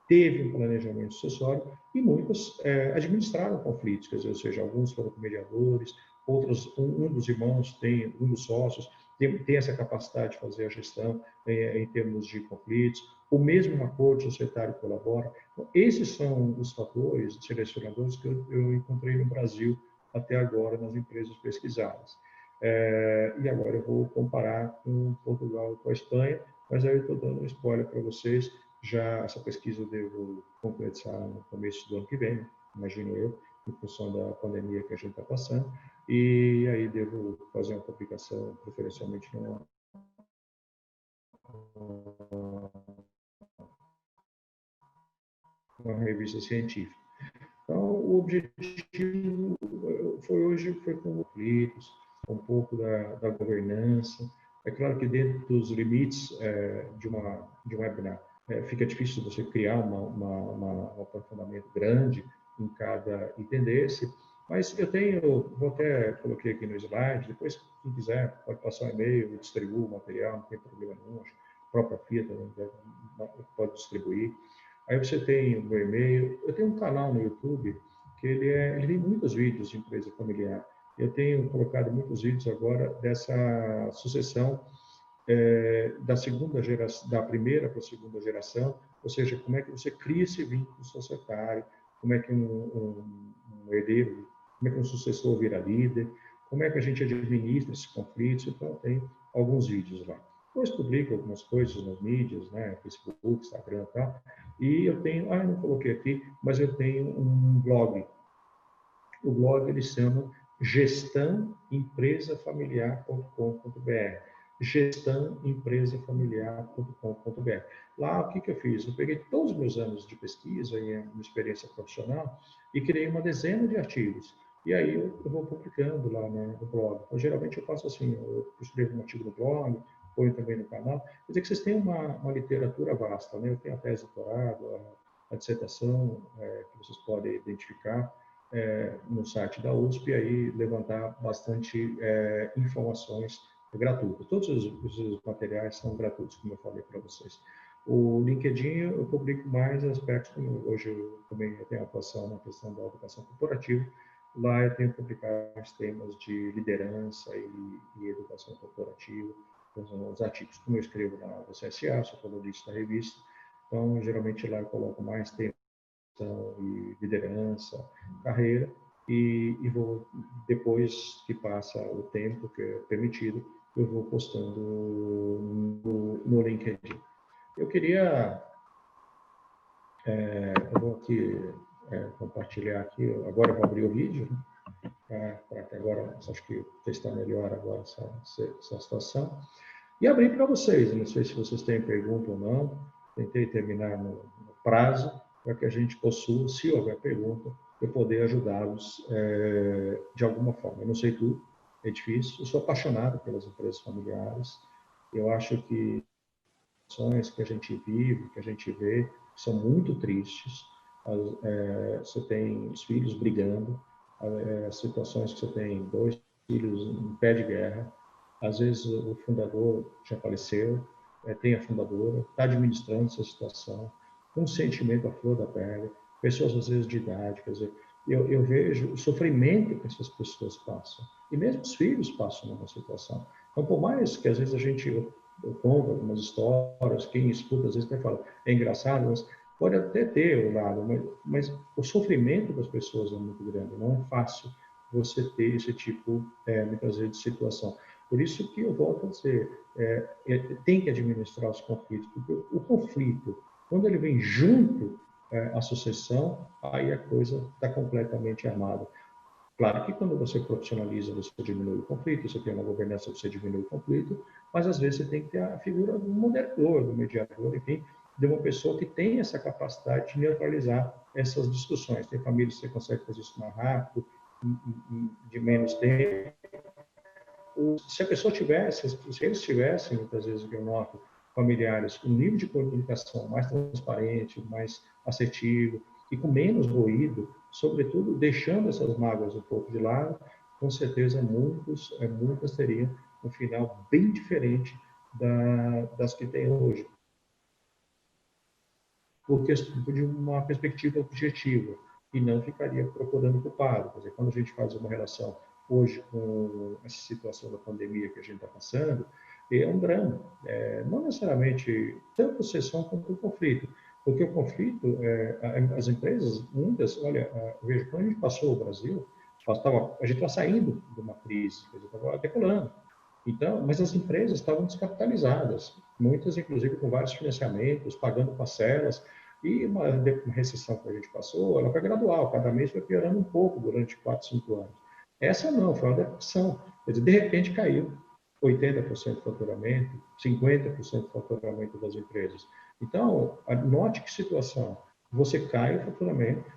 teve um planejamento sucessório, e muitas administraram conflitos, quer dizer, ou seja, alguns foram mediadores, outros, um dos irmãos um dos sócios tem essa capacidade de fazer a gestão em termos de conflitos, o mesmo acordo societário colabora. Então, esses são os fatores selecionadores que eu encontrei no Brasil até agora nas empresas pesquisadas. E agora eu vou comparar com Portugal e com a Espanha, mas aí eu estou dando um spoiler para vocês. Já essa pesquisa eu devo concretizar no começo do ano que vem, imagino eu, em função da pandemia que a gente está passando, e aí devo fazer uma publicação, preferencialmente numa revista científica. Então, o objetivo foi com conflitos, um pouco da governança. É claro que dentro dos limites de um webinar, fica difícil você criar um aprofundamento grande em cada entender-se, mas vou até coloquei aqui no slide, depois quem quiser pode passar um e-mail, eu distribuo o material, não tem problema nenhum, a própria FIA também pode distribuir. Aí você tem o meu e-mail, eu tenho um canal no YouTube que ele tem muitos vídeos de empresa familiar. Eu tenho colocado muitos vídeos agora dessa sucessão da primeira para a segunda geração, ou seja, como é que você cria esse vínculo societário, como é que um herdeiro, como é que um sucessor vira líder, como é que a gente administra esses conflitos. Então, tem alguns vídeos lá. Depois publico algumas coisas nas mídias, né, Facebook, Instagram e tal. E eu tenho, eu não coloquei aqui, mas eu tenho um blog. O blog ele se chama gestãoempresafamiliar.com.br. gestãoempresafamiliar.com.br. Lá, o que eu fiz? Eu peguei todos os meus anos de pesquisa e a minha experiência profissional e criei uma dezena de artigos. E aí eu vou publicando lá no blog. Então, geralmente eu faço assim, eu escrevo um artigo no blog, ponho também no canal. Quer dizer que vocês têm uma literatura vasta, né? Eu tenho a tese de doutorado, a dissertação, que vocês podem identificar no site da USP, e aí levantar bastante informações gratuitas. Todos os materiais são gratuitos, como eu falei para vocês. O LinkedIn eu publico mais aspectos, como hoje eu também tenho atuação na questão da educação corporativa. Lá eu tenho publicado mais temas de liderança e educação corporativa, os artigos, como eu escrevo na CSA, sou colunista da revista, então geralmente lá eu coloco mais temas e liderança, carreira, e vou, depois que passa o tempo que é permitido, eu vou postando no LinkedIn. Eu queria, eu vou aqui compartilhar aqui, agora eu vou abrir o vídeo, né? para que agora, acho que está melhor agora essa situação. E abrir para vocês, não sei se vocês têm pergunta ou não, tentei terminar no prazo, para que a gente possa, se houver pergunta, eu poder ajudá-los de alguma forma. Eu não sei tudo, é difícil, eu sou apaixonado pelas empresas familiares, eu acho que as situações que a gente vive, que a gente vê, são muito tristes. Você tem os filhos brigando, situações que você tem 2 filhos em pé de guerra, às vezes o fundador já faleceu, tem a fundadora, está administrando essa situação, com um sentimento à flor da pele, pessoas às vezes de idade, quer dizer, eu vejo o sofrimento que essas pessoas passam, e mesmo os filhos passam numa situação. Então, por mais que às vezes a gente conta algumas histórias, quem escuta às vezes até fala, é engraçado, mas pode até ter o lado, mas o sofrimento das pessoas é muito grande, não é fácil você ter esse tipo, muitas vezes, de situação. Por isso que eu volto a dizer, tem que administrar os conflitos, porque o conflito, quando ele vem junto à sucessão, aí a coisa está completamente armada. Claro que quando você profissionaliza, você diminui o conflito, você tem uma governança, você diminui o conflito, mas às vezes você tem que ter a figura do moderador, do mediador, enfim, de uma pessoa que tem essa capacidade de neutralizar essas discussões. Tem famílias que você consegue fazer isso mais rápido, de menos tempo. Se a pessoa tivesse, se eles tivessem, muitas vezes eu noto, familiares, um nível de comunicação mais transparente, mais assertivo e com menos ruído, sobretudo deixando essas mágoas um pouco de lado, com certeza muitas teriam um final bem diferente das que tem hoje. Porque de uma perspectiva objetiva e não ficaria procurando culpado. Quer dizer, quando a gente faz uma relação hoje com essa situação da pandemia que a gente está passando, é um drama. Não necessariamente tanto a sucessão quanto o conflito. Porque o conflito, as empresas, muitas, olha, veja, quando a gente passou o Brasil, a gente estava saindo de uma crise, quer dizer, estava decolando. Então, mas as empresas estavam descapitalizadas, muitas, inclusive, com vários financiamentos, pagando parcelas, e uma recessão que a gente passou, ela foi gradual, cada mês foi piorando um pouco durante 4, 5 anos. Essa não, foi uma depressão. Quer dizer, de repente caiu 80% do faturamento, 50% do faturamento das empresas. Então, note que situação. Você cai o faturamento,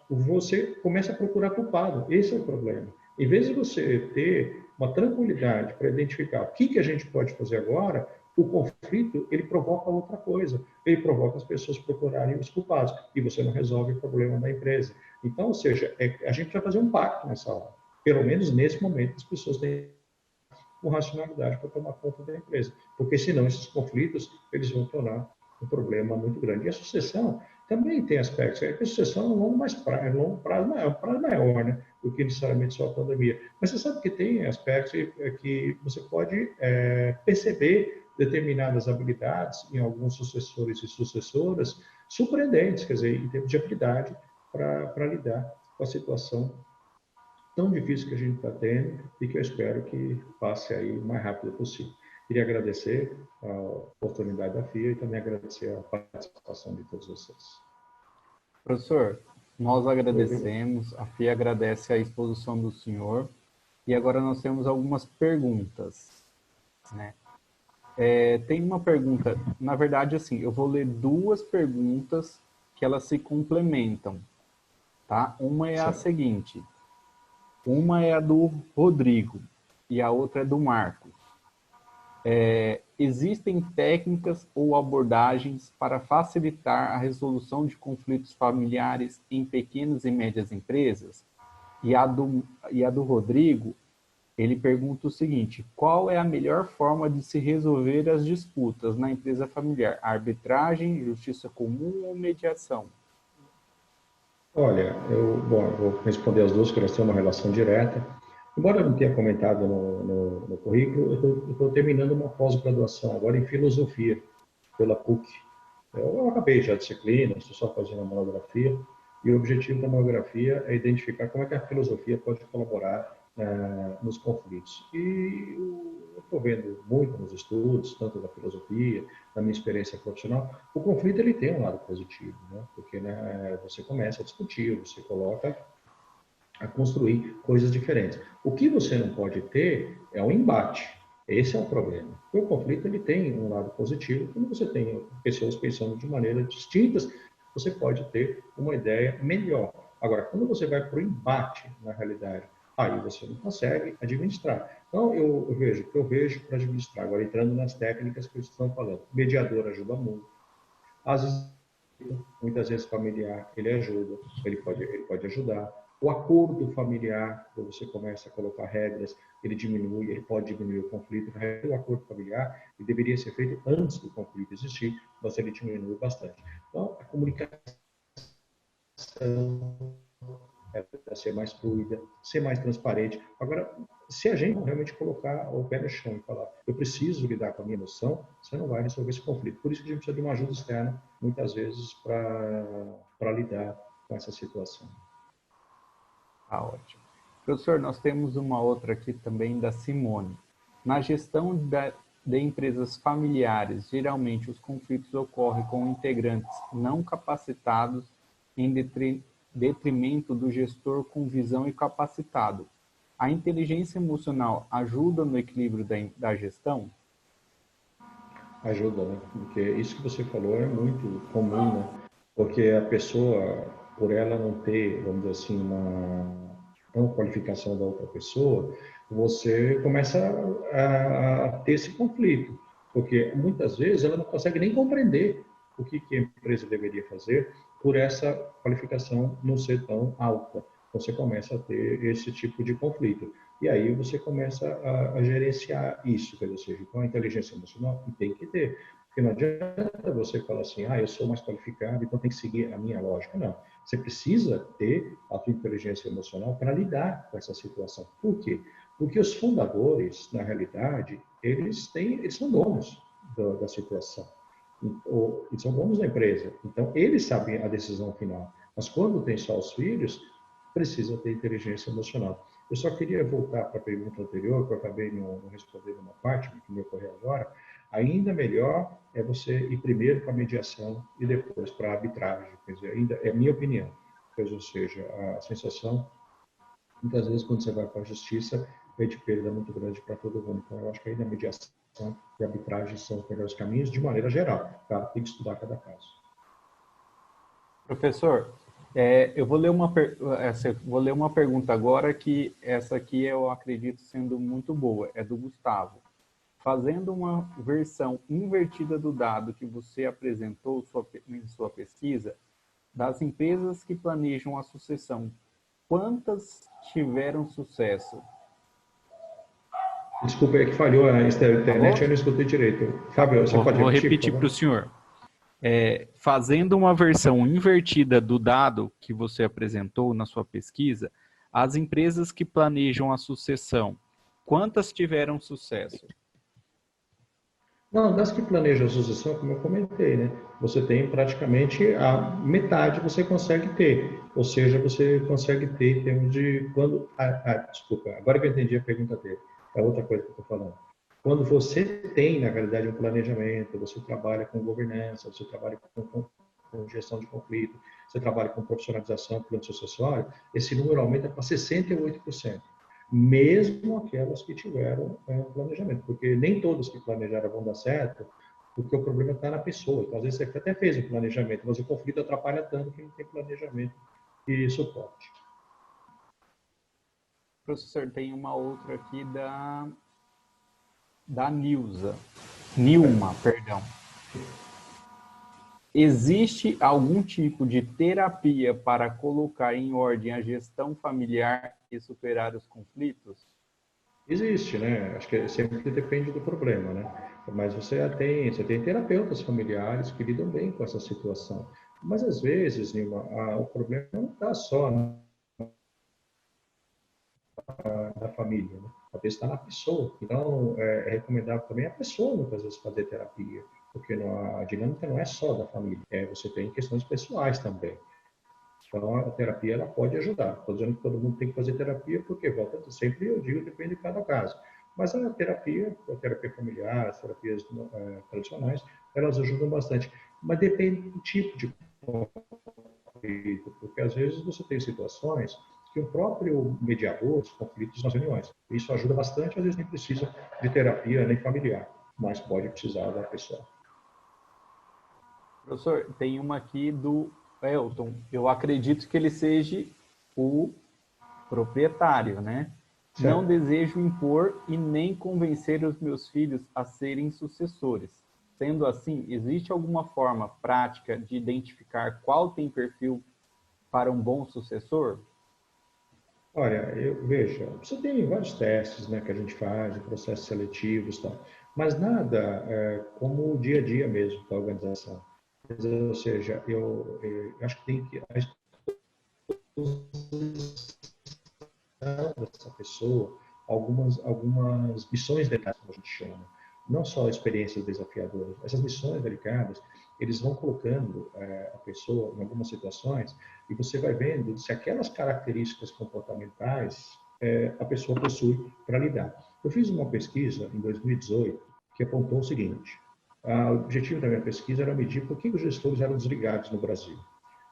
você começa a procurar culpado. Esse é o problema. Em vez de você ter uma tranquilidade para identificar o que a gente pode fazer agora, o conflito, ele provoca outra coisa. Ele provoca as pessoas procurarem os culpados. E você não resolve o problema da empresa. Então, ou seja, a gente vai fazer um pacto nessa hora. Pelo menos nesse momento, as pessoas têm com racionalidade para tomar conta da empresa. Porque senão esses conflitos, eles vão tornar um problema muito grande. E a sucessão também tem aspectos. A sucessão é um longo prazo maior, né, do que necessariamente só a pandemia. Mas você sabe que tem aspectos que você pode perceber determinadas habilidades em alguns sucessores e sucessoras surpreendentes, quer dizer, em termos de habilidade para lidar com a situação tão difícil que a gente está tendo e que eu espero que passe aí o mais rápido possível. Queria agradecer a oportunidade da FIA e também agradecer a participação de todos vocês. Professor, nós agradecemos, a FIA agradece a exposição do senhor e agora nós temos algumas perguntas, né? Tem uma pergunta, na verdade, assim, eu vou ler 2 perguntas que elas se complementam, tá? Uma é a seguinte, uma é a do Rodrigo e a outra é do Marcos. Existem técnicas ou abordagens para facilitar a resolução de conflitos familiares em pequenas e médias empresas? E a do Rodrigo, ele pergunta o seguinte, qual é a melhor forma de se resolver as disputas na empresa familiar? Arbitragem, justiça comum ou mediação? Olha, eu vou responder as duas, porque elas têm uma relação direta. Embora eu não tenha comentado no currículo, eu estou terminando uma pós-graduação agora em filosofia, pela PUC. Eu acabei já a disciplina, estou só fazendo a monografia, e o objetivo da monografia é identificar como é que a filosofia pode colaborar nos conflitos. E eu estou vendo muito nos estudos, tanto da filosofia, da minha experiência profissional, o conflito ele tem um lado positivo, né? Porque você começa a discutir, você coloca a construir coisas diferentes. O que você não pode ter é um embate. Esse é o problema. O conflito ele tem um lado positivo. Quando você tem pessoas pensando de maneiras distintas, você pode ter uma ideia melhor. Agora, quando você vai para o embate, na realidade, aí você não consegue administrar. Então, eu vejo o que eu vejo para administrar. Agora, entrando nas técnicas que vocês estão falando. O mediador ajuda muito. Às vezes, muitas vezes familiar, ele ajuda, ele pode ajudar. O acordo familiar, quando você começa a colocar regras, ele pode diminuir o conflito. O acordo familiar ele deveria ser feito antes do conflito existir, mas ele diminui bastante. Então, a comunicação é ser mais fluida, ser mais transparente. Agora, se a gente realmente colocar o pé no chão e falar, eu preciso lidar com a minha emoção, você não vai resolver esse conflito. Por isso que a gente precisa de uma ajuda externa, muitas vezes, para lidar com essa situação. Ah, ótimo. Professor, nós temos uma outra aqui também da Simone. Na gestão de empresas familiares, geralmente os conflitos ocorrem com integrantes não capacitados em detrimento do gestor com visão e capacitado. A inteligência emocional ajuda no equilíbrio da gestão? Ajuda, né? Porque isso que você falou é muito comum, né? Porque a pessoa, por ela não ter, vamos dizer assim, uma qualificação da outra pessoa, você começa a ter esse conflito. Porque muitas vezes ela não consegue nem compreender o que a empresa deveria fazer por essa qualificação não ser tão alta. Você começa a ter esse tipo de conflito. E aí você começa a gerenciar isso, quer dizer, então a inteligência emocional tem que ter. Porque não adianta você falar assim, eu sou mais qualificado, então tem que seguir a minha lógica. Não. Você precisa ter a sua inteligência emocional para lidar com essa situação. Por quê? Porque os fundadores, na realidade, eles são donos da situação. Eles são donos da empresa. Então, eles sabem a decisão final. Mas quando tem só os filhos, precisa ter inteligência emocional. Eu só queria voltar para a pergunta anterior, que eu acabei não respondendo uma parte, que me ocorreu agora. Ainda melhor é você ir primeiro para a mediação e depois para a arbitragem. Quer dizer, ainda é a minha opinião. Ou seja, a sensação, muitas vezes, quando você vai para a justiça, é de perda muito grande para todo mundo. Então, eu acho que ainda a mediação e a arbitragem são os melhores caminhos, de maneira geral. Claro, tem que estudar cada caso. Professor, eu vou ler vou ler uma pergunta agora, que essa aqui eu acredito sendo muito boa, é do Gustavo. Fazendo uma versão invertida do dado que você apresentou em sua pesquisa, das empresas que planejam a sucessão, quantas tiveram sucesso? Desculpa, é que falhou a internet, eu não escutei direito. Fábio, você pode repetir? Vou repetir para o senhor. Fazendo uma versão invertida do dado que você apresentou na sua pesquisa, as empresas que planejam a sucessão, quantas tiveram sucesso? Não, das que planejam a sucessão, como eu comentei, né? Você tem praticamente a metade você consegue ter. Ou seja, você consegue ter em termos de quando. Desculpa, agora que eu entendi a pergunta dele. É outra coisa que eu estou falando. Quando você tem, na realidade, um planejamento, você trabalha com governança, você trabalha com gestão de conflito, você trabalha com profissionalização, plano sucessório, esse número aumenta para 68%. Mesmo aquelas que tiveram planejamento, porque nem todas que planejaram vão dar certo, porque o problema está na pessoa. Então, às vezes, você até fez o planejamento, mas o conflito atrapalha tanto que não tem planejamento e suporte. Professor, tem uma outra aqui da Nilma, perdão. Existe algum tipo de terapia para colocar em ordem a gestão familiar e superar os conflitos? Existe, né? Acho que sempre depende do problema, né? Mas você tem terapeutas familiares que lidam bem com essa situação. Mas às vezes, Nilma, o problema não está só na família, né? Talvez está na pessoa. Então, é recomendável também a pessoa, muitas vezes, fazer terapia, porque a dinâmica não é só da família, você tem questões pessoais também. Então, a terapia ela pode ajudar. Estou dizendo que todo mundo tem que fazer terapia, porque, volta sempre, eu digo, depende de cada caso. Mas a terapia familiar, as terapias tradicionais, elas ajudam bastante. Mas depende do tipo de conflito, porque às vezes você tem situações que o próprio mediador dos conflitos nas reuniões. Isso ajuda bastante, às vezes nem precisa de terapia nem familiar, mas pode precisar da pessoa. Professor, tem uma aqui do Elton. Eu acredito que ele seja o proprietário, né? Certo. Não desejo impor e nem convencer os meus filhos a serem sucessores. Sendo assim, existe alguma forma prática de identificar qual tem perfil para um bom sucessor? Olha, veja, você tem vários testes, né, que a gente faz, processos seletivos e tal, mas nada como o dia a dia mesmo da organização. Ou seja, eu acho que tem que a dessa pessoa algumas missões delicadas, como a gente chama, não só experiências desafiadoras. Essas missões delicadas, eles vão colocando a pessoa em algumas situações e você vai vendo se aquelas características comportamentais a pessoa possui para lidar. Eu fiz uma pesquisa em 2018 que apontou o seguinte: o objetivo da minha pesquisa era medir por que os gestores eram desligados no Brasil.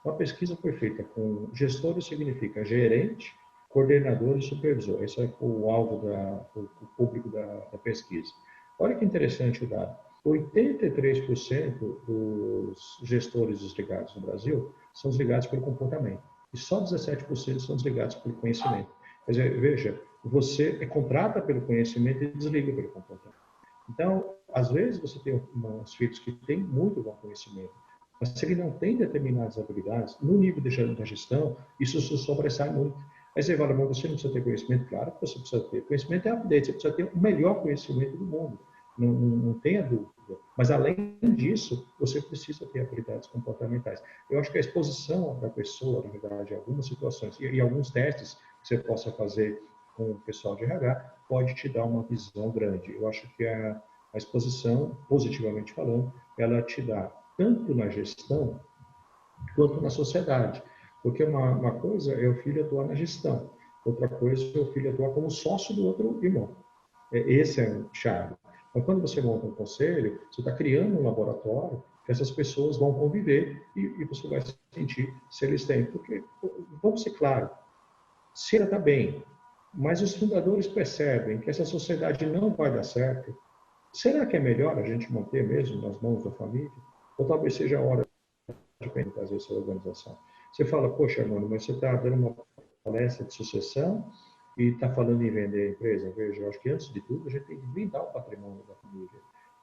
Uma pesquisa foi feita com gestores, significa gerente, coordenador e supervisor. Esse é o alvo, o público da pesquisa. Olha que interessante o dado. 83% dos gestores desligados no Brasil são desligados pelo comportamento. E só 17% são desligados pelo conhecimento. Quer dizer, veja, você contrata pelo conhecimento e desliga pelo comportamento. Então, às vezes você tem uns filhos que têm muito bom conhecimento, mas se ele não tem determinadas habilidades, no nível da gestão, isso se sobressai muito. Aí você fala, mas você não precisa ter conhecimento? Claro que você precisa ter. Conhecimento é update, você precisa ter o melhor conhecimento do mundo. Não tenha dúvida. Mas, além disso, você precisa ter habilidades comportamentais. Eu acho que a exposição da pessoa, na verdade, em algumas situações e alguns testes que você possa fazer com o pessoal de RH, pode te dar uma visão grande. Eu acho que a exposição, positivamente falando, ela te dá tanto na gestão quanto na sociedade. Porque uma coisa é o filho atuar na gestão, outra coisa é o filho atuar como sócio do outro irmão. Esse é o chave. Mas quando você monta um conselho, você está criando um laboratório que essas pessoas vão conviver e você vai sentir se eles têm. Porque, vamos ser claros, se ela está bem, mas os fundadores percebem que essa sociedade não vai dar certo, será que é melhor a gente manter mesmo nas mãos da família? Ou talvez seja a hora de fazer essa organização? Você fala, poxa, mano, mas você está dando uma palestra de sucessão e está falando em vender a empresa. Veja, eu acho que antes de tudo a gente tem que blindar o patrimônio da família.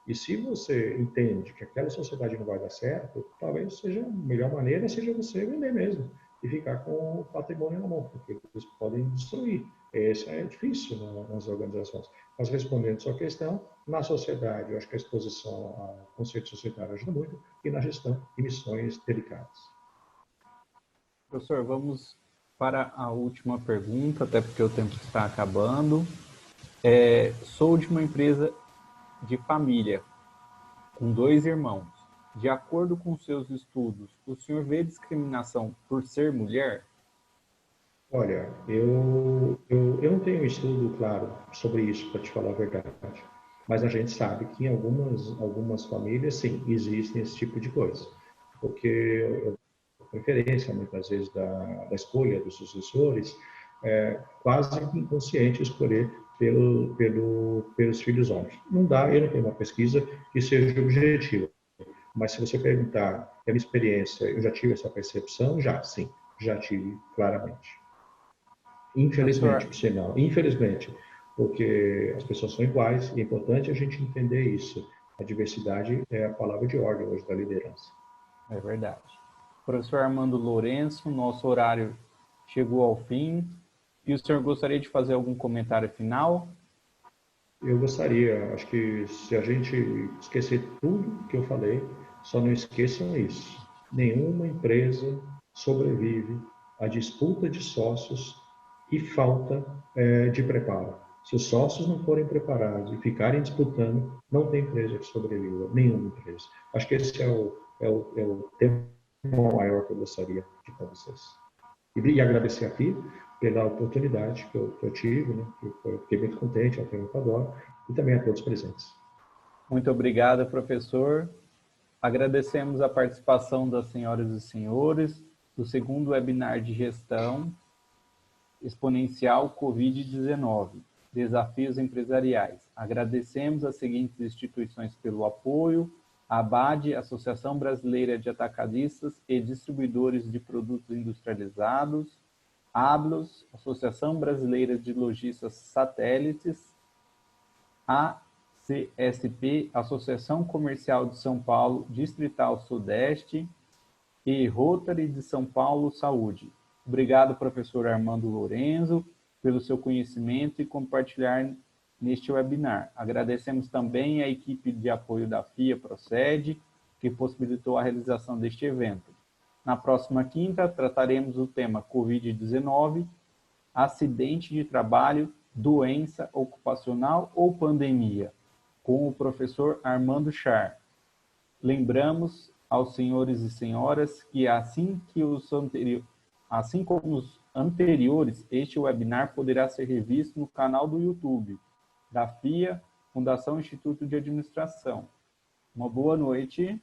E se você entende que aquela sociedade não vai dar certo, talvez seja a melhor maneira seja você vender mesmo e ficar com o patrimônio na mão, porque eles podem destruir. Isso é difícil nas organizações. Mas respondendo a sua questão, na sociedade, eu acho que a exposição ao conceito societário ajuda muito e na gestão de missões delicadas. Professor, vamos para a última pergunta, até porque o tempo está acabando. Sou de uma empresa de família, com 2 irmãos. De acordo com seus estudos, o senhor vê discriminação por ser mulher? Olha, eu não tenho um estudo claro sobre isso, para te falar a verdade. Mas a gente sabe que em algumas famílias, sim, existem esse tipo de coisa. Porque a preferência, muitas vezes, da escolha dos sucessores é quase inconsciente escolher pelos filhos homens. Não dá, eu não tenho uma pesquisa que seja objetiva. Mas se você perguntar, pela experiência, eu já tive essa percepção? Já, sim, já tive claramente. Infelizmente, por sinal, infelizmente, porque as pessoas são iguais e é importante a gente entender isso. A diversidade é a palavra de ordem hoje da liderança. É verdade. Professor Armando Lourenço, nosso horário chegou ao fim. E o senhor gostaria de fazer algum comentário final? Eu gostaria, acho que se a gente esquecer tudo que eu falei, só não esqueçam isso. Nenhuma empresa sobrevive à disputa de sócios e falta de preparo. Se os sócios não forem preparados e ficarem disputando, não tem empresa que sobreviva, nenhuma empresa. Acho que esse é o tema maior que eu gostaria de para vocês. E agradecer aqui pela oportunidade que eu tive, né? Eu fiquei muito contente, é um tema que eu adoro, e também a todos presentes. Muito obrigado, professor. Agradecemos a participação das senhoras e senhores do segundo webinar de gestão. exponencial Covid-19, desafios empresariais. Agradecemos as seguintes instituições pelo apoio: a ABAD, Associação Brasileira de Atacadistas e Distribuidores de Produtos Industrializados, ABLOS, Associação Brasileira de Lojistas Satélites, ACSP, Associação Comercial de São Paulo, Distrital Sudeste, e Rotary de São Paulo Saúde. Obrigado, professor Armando Lorenzo, pelo seu conhecimento e compartilhar neste webinar. Agradecemos também a equipe de apoio da FIA Procede, que possibilitou a realização deste evento. Na próxima quinta, trataremos o tema Covid-19, acidente de trabalho, doença ocupacional ou pandemia, com o professor Armando Char. Lembramos aos senhores e senhoras que, assim como os anteriores, este webinar poderá ser revisto no canal do YouTube da FIA, Fundação Instituto de Administração. Uma boa noite.